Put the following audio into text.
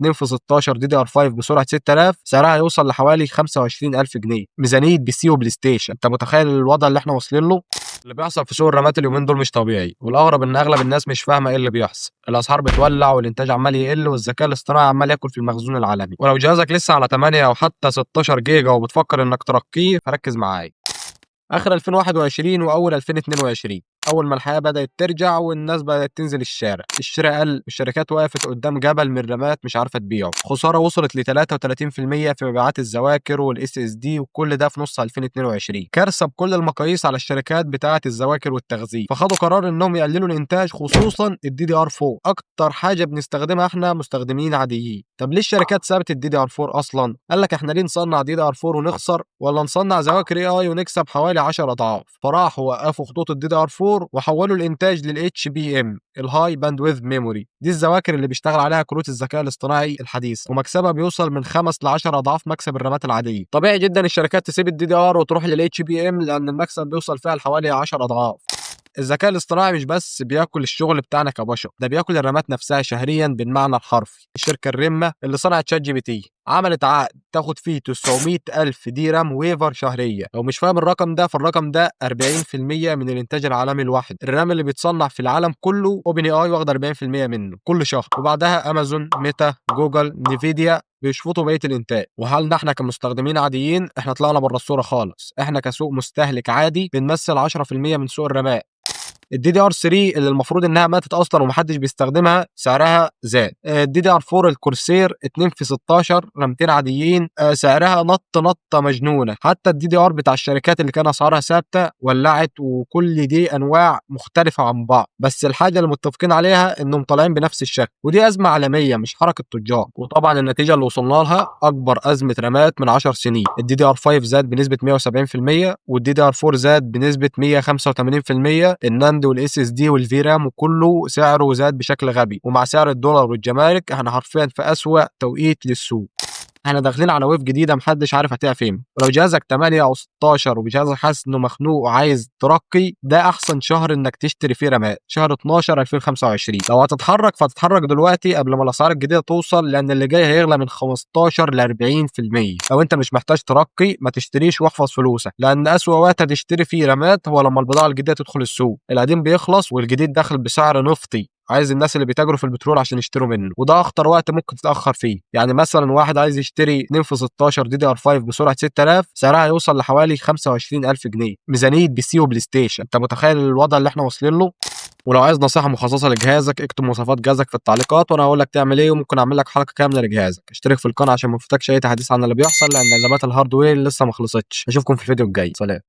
2 في 16 دي دي ار 5 بسرعه 6000 سعرها هيوصل لحوالي 25000 جنيه، ميزانيه بي سي وبلاي ستيشن. انت متخيل الوضع اللي احنا واصلين له؟ اللي بيحصل في سوق الرامات اليومين دول مش طبيعي، والاغرب ان اغلب الناس مش فاهمه ايه اللي بيحصل. الاسعار بتولع والانتاج عمال يقل والذكاء الاصطناعي عمال ياكل في المخزون العالمي. ولو جهازك لسه على 8 او حتى 16 جيجا وبتفكر انك ترقيه فركز معايا. اخر 2021 واول 2022 اول ما الحياه بدات ترجع والناس بدات تنزل الشارع، الشراء قل، الشركات وقفت قدام جبل من رامات مش عارفه تبيعه، خساره وصلت ل 33% في مبيعات الذواكر والاس اس دي، وكل ده في نص 2022. كارثه بكل المقاييس على الشركات بتاعه الذواكر والتخزين، فخدوا قرار انهم يقللوا الانتاج خصوصا الدي دي ار 4، اكتر حاجه بنستخدمها احنا مستخدمين عاديين. طب ليه الشركات سابت الدي دي ار 4 اصلا؟ قال لك احنا ليه نصنع دي دي ار 4 ونخسر، ولا نصنع ذواكر اي اي ونكسب حوالي 10 اضعاف؟ فراحوا وقفوا خطوط الدي دي ار 4 وحولوا الانتاج للاتش بي ام، الهاي باندويث ميموري. دي الذواكر اللي بيشتغل عليها كروت الذكاء الاصطناعي الحديثه، ومكسبها بيوصل من 5 ل 10 اضعاف مكسب الرامات العاديه. طبيعي جدا الشركات تسيب الدي دي ار وتروح للاتش بي ام لان المكسب بيوصل فيها لحوالي 10 اضعاف. الذكاء الاصطناعي مش بس بياكل الشغل بتاعنا كبشر، ده بياكل الرامات نفسها شهريا بالمعنى الحرفي. الشركه الرمه اللي صنعت شات جي بي تي عملت عقد تاخد فيه 900 الف دي رام ويفر شهريه. لو مش فاهم الرقم ده فالرقم ده 40% من الانتاج العالمي الواحد. الرام اللي بيتصنع في العالم كله اوبن اي اي واخد 40% منه كل شهر، وبعدها امازون، ميتا، جوجل، نيفيديا بيشفطوا بقيه الانتاج. وهل احنا كمستخدمين عاديين احنا طلعنا بره الصوره خالص؟ احنا كسوق مستهلك عادي بنمثل 10% من سوق الرامات. الدي دي ار 3 اللي المفروض انها ماتت اصلا ومحدش بيستخدمها سعرها زاد. الدي دي ار 4 الكورسير 2 في 16 رامتين عاديين سعرها نطه مجنونه. حتى الدي دي ار بتاع الشركات اللي كان اسعارها ثابته ولعت، وكل دي انواع مختلفه عن بعض، بس الحاجه اللي متفقين عليها انهم طالعين بنفس الشكل، ودي ازمه عالميه مش حركه تجار. وطبعا النتيجه اللي وصلنا لها اكبر ازمه رامات من 10 سنين. الدي دي ار 5 زاد بنسبه 170%، والدي دي ار 4 زاد بنسبه 185%. الناند والاس اس دي والفي رام وكله سعره زاد بشكل غبي، ومع سعر الدولار والجمارك احنا حرفيا في اسوأ توقيت للسوق. احنا داخلين على ويف جديده محدش عارف هتقع فين. ولو جهازك 8 او 16 وجهازك حاسس انه مخنوق وعايز ترقي، ده احسن شهر انك تشتري فيه رامات، شهر 12 2025. لو هتتحرك فتتحرك دلوقتي قبل ما الاسعار الجديده توصل، لان اللي جاي هيغلى من 15 ل 40%. لو انت مش محتاج ترقي ما تشتريش واحفظ فلوسك، لان اسوأ وقت هتشتري فيه رامات هو لما البضاعه الجديده تدخل السوق. القديم بيخلص والجديد داخل بسعر نفطي، عايز الناس اللي بيتاجروا في البترول عشان يشتروا منه، وده اخطر وقت ممكن تتاخر فيه. يعني مثلا واحد عايز يشتري 2 في 16 دي دي ار 5 بسرعه 6000 سعرها هيوصل لحوالي 25000 جنيه، ميزانيه بي سي وبلاي ستيشن. انت متخيل الوضع اللي احنا واصلين له؟ ولو عايز نصيحه مخصصه لجهازك اكتب مواصفات جهازك في التعليقات وانا هقول لك تعمل ايه، وممكن اعمل لك حلقه كامله لجهازك. اشترك في القناه عشان ما يفوتكش اي تحديث عن اللي بيحصل، لان ازمات الهاردوير لسه ما خلصتش. اشوفكم في الفيديو الجاي، سلام.